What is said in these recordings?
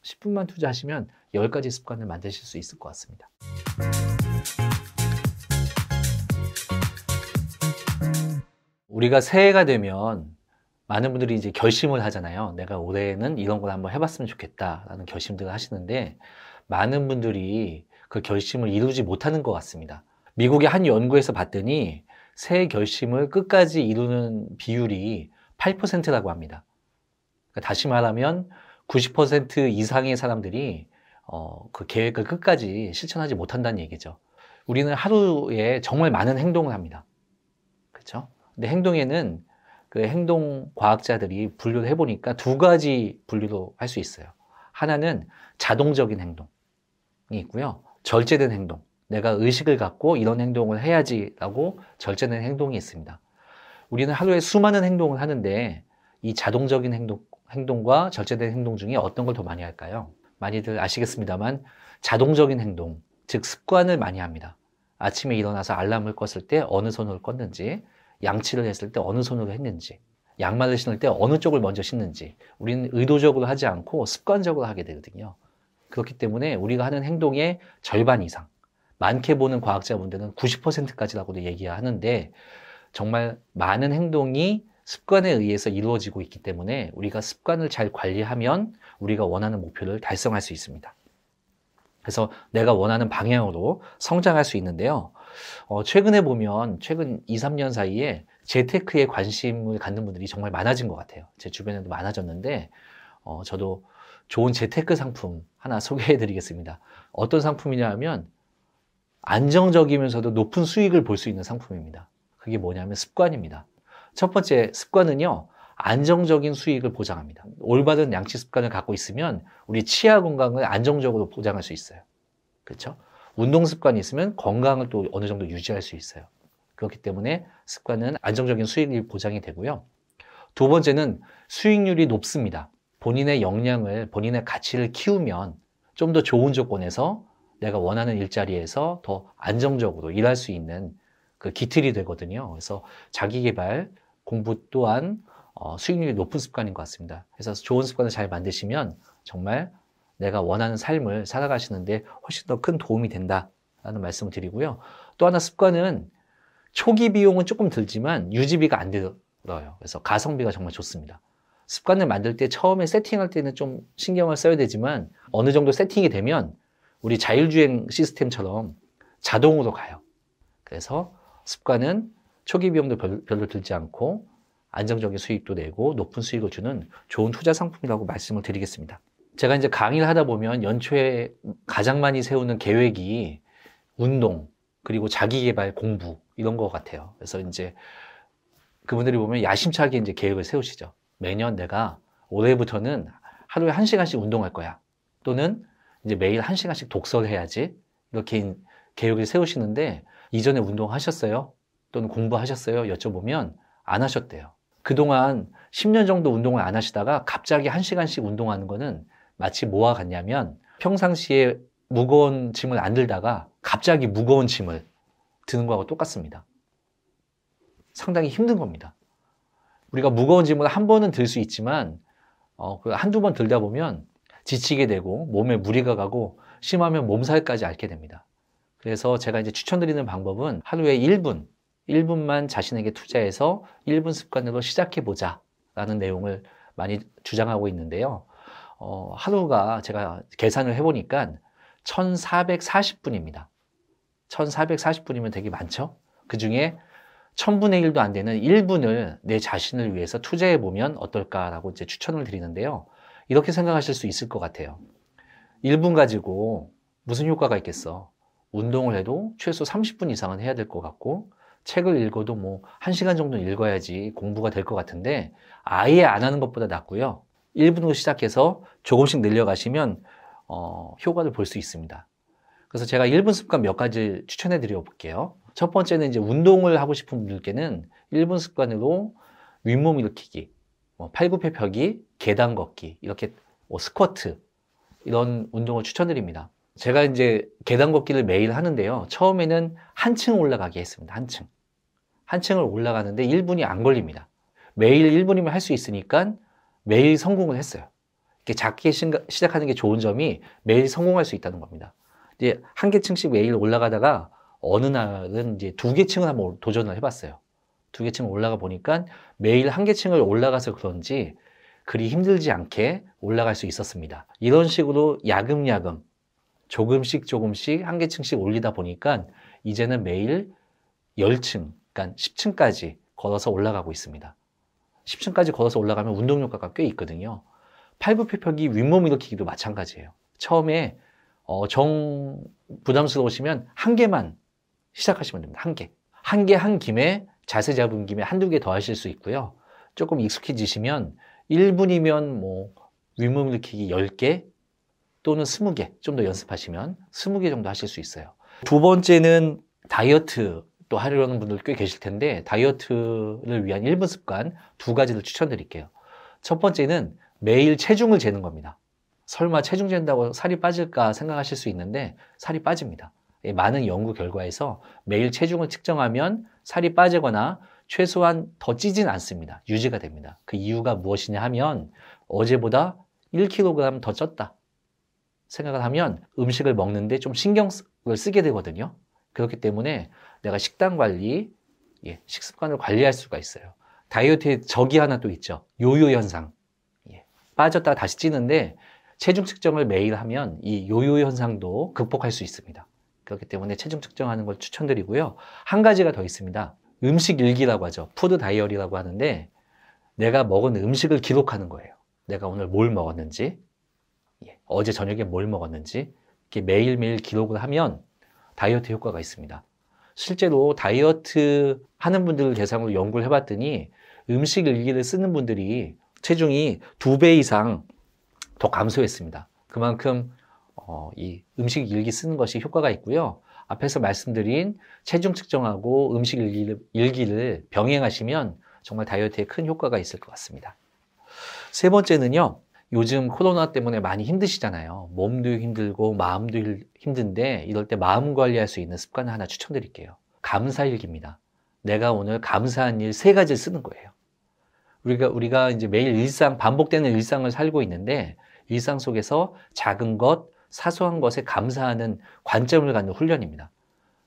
10분만 투자하시면 10가지 습관을 만드실 수 있을 것 같습니다. 우리가 새해가 되면 많은 분들이 이제 결심을 하잖아요. 내가 올해는 이런 걸 한번 해봤으면 좋겠다라는 결심들을 하시는데 많은 분들이 그 결심을 이루지 못하는 것 같습니다. 미국의 한 연구에서 봤더니 새해 결심을 끝까지 이루는 비율이 8%라고 합니다. 그러니까 다시 말하면 90% 이상의 사람들이 그 계획을 끝까지 실천하지 못한다는 얘기죠. 우리는 하루에 정말 많은 행동을 합니다. 그렇죠? 근데 행동에는 그 행동 과학자들이 분류를 해보니까 두 가지 분류로 할 수 있어요. 하나는 자동적인 행동이 있고요. 절제된 행동. 내가 의식을 갖고 이런 행동을 해야지라고 절제된 행동이 있습니다. 우리는 하루에 수많은 행동을 하는데 이 자동적인 행동과 절제된 행동 중에 어떤 걸 더 많이 할까요? 많이들 아시겠습니다만 자동적인 행동, 즉 습관을 많이 합니다. 아침에 일어나서 알람을 껐을 때 어느 손으로 껐는지, 양치를 했을 때 어느 손으로 했는지, 양말을 신을 때 어느 쪽을 먼저 신는지 우리는 의도적으로 하지 않고 습관적으로 하게 되거든요. 그렇기 때문에 우리가 하는 행동의 절반 이상, 많게 보는 과학자분들은 90%까지라고도 얘기하는데 정말 많은 행동이 습관에 의해서 이루어지고 있기 때문에 우리가 습관을 잘 관리하면 우리가 원하는 목표를 달성할 수 있습니다. 그래서 내가 원하는 방향으로 성장할 수 있는데요. 최근에 보면 최근 2, 3년 사이에 재테크에 관심을 갖는 분들이 정말 많아진 것 같아요. 제 주변에도 많아졌는데 저도 좋은 재테크 상품 하나 소개해 드리겠습니다. 어떤 상품이냐 하면 안정적이면서도 높은 수익을 볼 수 있는 상품입니다. 그게 뭐냐면 습관입니다. 첫 번째 습관은요, 안정적인 수익을 보장합니다. 올바른 양치 습관을 갖고 있으면 우리 치아 건강을 안정적으로 보장할 수 있어요. 그렇죠? 운동 습관이 있으면 건강을 또 어느 정도 유지할 수 있어요. 그렇기 때문에 습관은 안정적인 수익이 보장이 되고요. 두 번째는 수익률이 높습니다. 본인의 역량을, 본인의 가치를 키우면 좀 더 좋은 조건에서 내가 원하는 일자리에서 더 안정적으로 일할 수 있는 그 기틀이 되거든요. 그래서 자기계발, 공부 또한 수익률이 높은 습관인 것 같습니다. 그래서 좋은 습관을 잘 만드시면 정말 내가 원하는 삶을 살아가시는데 훨씬 더 큰 도움이 된다라는 말씀을 드리고요. 또 하나 습관은 초기 비용은 조금 들지만 유지비가 안 들어요. 그래서 가성비가 정말 좋습니다. 습관을 만들 때 처음에 세팅할 때는 좀 신경을 써야 되지만 어느 정도 세팅이 되면 우리 자율주행 시스템처럼 자동으로 가요. 그래서 습관은 초기 비용도 별로 들지 않고 안정적인 수익도 내고 높은 수익을 주는 좋은 투자 상품이라고 말씀을 드리겠습니다. 제가 이제 강의를 하다 보면 연초에 가장 많이 세우는 계획이 운동, 그리고 자기계발, 공부 이런 것 같아요. 그래서 이제 그분들이 보면 야심차게 이제 계획을 세우시죠. 매년 내가 올해부터는 하루에 1시간씩 운동할 거야. 또는 이제 매일 1시간씩 독서를 해야지. 이렇게 계획을 세우시는데 이전에 운동하셨어요? 또는 공부하셨어요? 여쭤보면 안 하셨대요. 그동안 10년 정도 운동을 안 하시다가 갑자기 1시간씩 운동하는 거는 마치 뭐와 같냐면 평상시에 무거운 짐을 안 들다가 갑자기 무거운 짐을 드는 거하고 똑같습니다. 상당히 힘든 겁니다. 우리가 무거운 짐을 한 번은 들 수 있지만 한두 번 들다 보면 지치게 되고 몸에 무리가 가고 심하면 몸살까지 앓게 됩니다. 그래서 제가 이제 추천드리는 방법은 하루에 1분만 자신에게 투자해서 1분 습관으로 시작해보자 라는 내용을 많이 주장하고 있는데요. 하루가 제가 계산을 해보니까 1440분입니다. 1440분이면 되게 많죠? 그 중에 1000분의 1도 안 되는 1분을 내 자신을 위해서 투자해보면 어떨까라고 이제 추천을 드리는데요. 이렇게 생각하실 수 있을 것 같아요. 1분 가지고 무슨 효과가 있겠어? 운동을 해도 최소 30분 이상은 해야 될 것 같고 책을 읽어도 뭐 1시간 정도는 읽어야지 공부가 될 것 같은데 아예 안 하는 것보다 낫고요. 1분으로 시작해서 조금씩 늘려가시면 효과를 볼 수 있습니다. 그래서 제가 1분 습관 몇 가지 추천해 드려 볼게요. 첫 번째는 이제 운동을 하고 싶은 분들께는 1분 습관으로 윗몸 일으키기, 팔굽혀 펴기, 계단 걷기, 이렇게 스쿼트 이런 운동을 추천드립니다. 제가 이제 계단 걷기를 매일 하는데요. 처음에는 한층 올라가게 했습니다. 한층을 올라가는데 1분이 안 걸립니다. 매일 1분이면 할 수 있으니까 매일 성공을 했어요. 이렇게 작게 시작하는 게 좋은 점이 매일 성공할 수 있다는 겁니다. 이제 한 계층씩 매일 올라가다가 어느 날은 이제 2계층을 한번 도전을 해봤어요. 2계층을 올라가 보니까 매일 한 계층을 올라가서 그런지 그리 힘들지 않게 올라갈 수 있었습니다. 이런 식으로 야금야금 조금씩 한 계층씩 올리다 보니까 이제는 매일 10층, 그러니까 10층까지 걸어서 올라가고 있습니다. 10층까지 걸어서 올라가면 운동 효과가 꽤 있거든요. 팔굽혀펴기 윗몸 일으키기도 마찬가지예요. 처음에 정 부담스러우시면 한 개만 시작하시면 됩니다. 한 김에 자세 잡은 김에 한두 개 더 하실 수 있고요. 조금 익숙해지시면 1분이면 뭐 윗몸 일으키기 10개 또는 20개 좀 더 연습하시면 20개 정도 하실 수 있어요. 두 번째는 다이어트 또 하려는 분들 꽤 계실 텐데 다이어트를 위한 1분 습관 2가지를 추천드릴게요. 첫 번째는 매일 체중을 재는 겁니다. 설마 체중 잰다고 살이 빠질까 생각하실 수 있는데 살이 빠집니다. 많은 연구 결과에서 매일 체중을 측정하면 살이 빠지거나 최소한 더 찌진 않습니다. 유지가 됩니다. 그 이유가 무엇이냐 하면 어제보다 1kg 더 쪘다 생각을 하면 음식을 먹는데 좀 신경을 쓰게 되거든요. 그렇기 때문에 내가 식단 관리, 식습관을 관리할 수가 있어요. 다이어트의 적이 하나 또 있죠. 요요 현상. 빠졌다가 다시 찌는데 체중 측정을 매일 하면 이 요요 현상도 극복할 수 있습니다. 그렇기 때문에 체중 측정하는 걸 추천드리고요. 한 가지가 더 있습니다. 음식 일기라고 하죠. 푸드 다이어리라고 하는데 내가 먹은 음식을 기록하는 거예요. 내가 오늘 뭘 먹었는지, 어제 저녁에 뭘 먹었는지 이렇게 매일매일 기록을 하면 다이어트 효과가 있습니다. 실제로 다이어트 하는 분들을 대상으로 연구를 해봤더니 음식 일기를 쓰는 분들이 체중이 2배 이상 더 감소했습니다. 그만큼 이 음식 일기 쓰는 것이 효과가 있고요. 앞에서 말씀드린 체중 측정하고 음식 일기를 병행하시면 정말 다이어트에 큰 효과가 있을 것 같습니다. 세 번째는요. 요즘 코로나 때문에 많이 힘드시잖아요. 몸도 힘들고 마음도 힘든데 이럴 때 마음 관리할 수 있는 습관을 하나 추천드릴게요. 감사일기입니다. 내가 오늘 감사한 일 3가지를 쓰는 거예요. 우리가 이제 매일 반복되는 일상을 살고 있는데 일상 속에서 작은 것, 사소한 것에 감사하는 관점을 갖는 훈련입니다.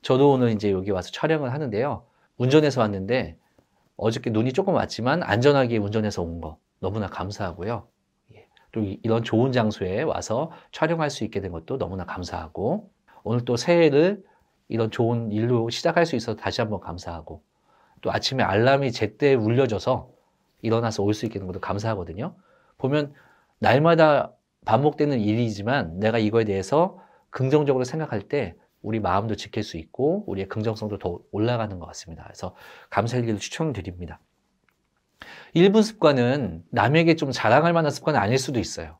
저도 오늘 이제 여기 와서 촬영을 하는데요. 운전해서 왔는데 어저께 눈이 조금 왔지만 안전하게 운전해서 온 거 너무나 감사하고요. 또 이런 좋은 장소에 와서 촬영할 수 있게 된 것도 너무나 감사하고 오늘 또 새해를 이런 좋은 일로 시작할 수 있어서 다시 한번 감사하고 또 아침에 알람이 제때 울려줘서 일어나서 올 수 있게 된 것도 감사하거든요. 보면 날마다 반복되는 일이지만 내가 이거에 대해서 긍정적으로 생각할 때 우리 마음도 지킬 수 있고 우리의 긍정성도 더 올라가는 것 같습니다. 그래서 감사일기를 추천드립니다. 1분 습관은 남에게 좀 자랑할 만한 습관은 아닐 수도 있어요.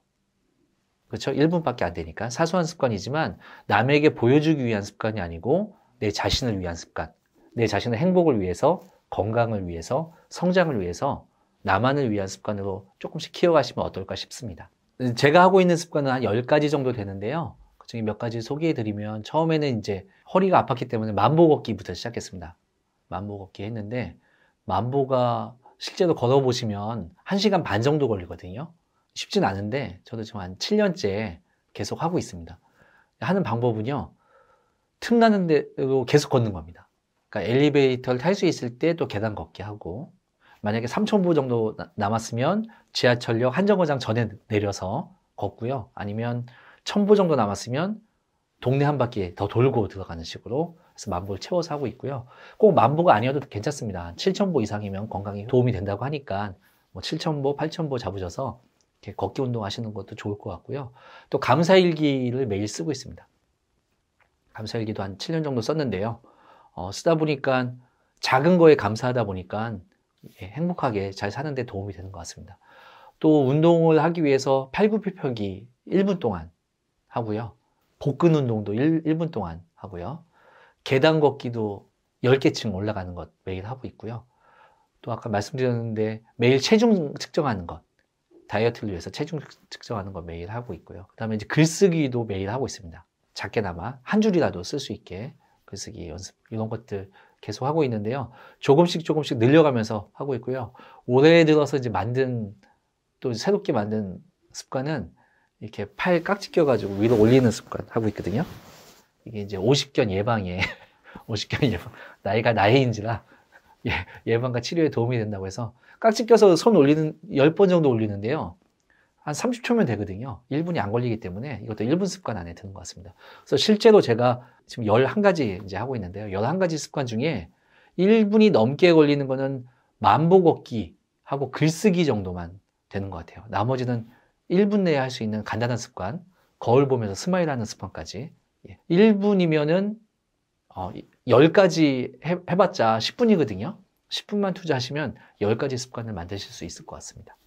그렇죠? 1분밖에 안 되니까 사소한 습관이지만 남에게 보여주기 위한 습관이 아니고 내 자신을 위한 습관, 내 자신의 행복을 위해서, 건강을 위해서, 성장을 위해서 나만을 위한 습관으로 조금씩 키워가시면 어떨까 싶습니다. 제가 하고 있는 습관은 한 10가지 정도 되는데요. 그중에 몇 가지 소개해드리면 처음에는 이제 허리가 아팠기 때문에 만보 걷기부터 시작했습니다. 만보 걷기 했는데 만보가 실제로 걸어보시면 1시간 반 정도 걸리거든요. 쉽진 않은데 저도 지금 한 7년째 계속 하고 있습니다. 하는 방법은요. 틈나는 대로 계속 걷는 겁니다. 그러니까 엘리베이터를 탈 수 있을 때 또 계단 걷기 하고 만약에 3,000보 정도 남았으면 지하철역 한정거장 전에 내려서 걷고요. 아니면 1,000보 정도 남았으면 동네 한 바퀴 더 돌고 들어가는 식으로 그래서 만보를 채워서 하고 있고요. 꼭 만보가 아니어도 괜찮습니다. 7,000보 이상이면 건강에 도움이 된다고 하니까 뭐 7,000보, 8,000보 잡으셔서 이렇게 걷기 운동 하시는 것도 좋을 것 같고요. 또 감사일기를 매일 쓰고 있습니다. 감사일기도 한 7년 정도 썼는데요. 쓰다 보니까 작은 거에 감사하다 보니까 행복하게 잘 사는 데 도움이 되는 것 같습니다. 또 운동을 하기 위해서 팔굽혀펴기 1분 동안 하고요. 복근 운동도 1분 동안 하고요. 계단 걷기도 10개층 올라가는 것 매일 하고 있고요. 또 아까 말씀드렸는데 매일 체중 측정하는 것, 다이어트를 위해서 체중 측정하는 것 매일 하고 있고요. 그 다음에 이제 글쓰기도 매일 하고 있습니다. 작게나마 한 줄이라도 쓸 수 있게 글쓰기 연습 이런 것들 계속 하고 있는데요. 조금씩 늘려가면서 하고 있고요. 올해 들어서 이제 또 새롭게 만든 습관은 이렇게 팔 깍지 껴가지고 위로 올리는 습관 하고 있거든요. 이게 이제 오십견 예방에, 오십견 예방, 나이가 나이인지라 예방과 치료에 도움이 된다고 해서 깍지 껴서 손 올리는 10번 정도 올리는데요. 한 30초면 되거든요. 1분이 안 걸리기 때문에 이것도 1분 습관 안에 드는 것 같습니다. 그래서 실제로 제가 지금 11가지 이제 하고 있는데요. 11가지 습관 중에 1분이 넘게 걸리는 거는 만보 걷기 하고 글쓰기 정도만 되는 것 같아요. 나머지는 1분 내에 할 수 있는 간단한 습관, 거울 보면서 스마일하는 습관까지 1분이면은 10가지 해봤자 10분이거든요. 10분만 투자하시면 10가지 습관을 만드실 수 있을 것 같습니다.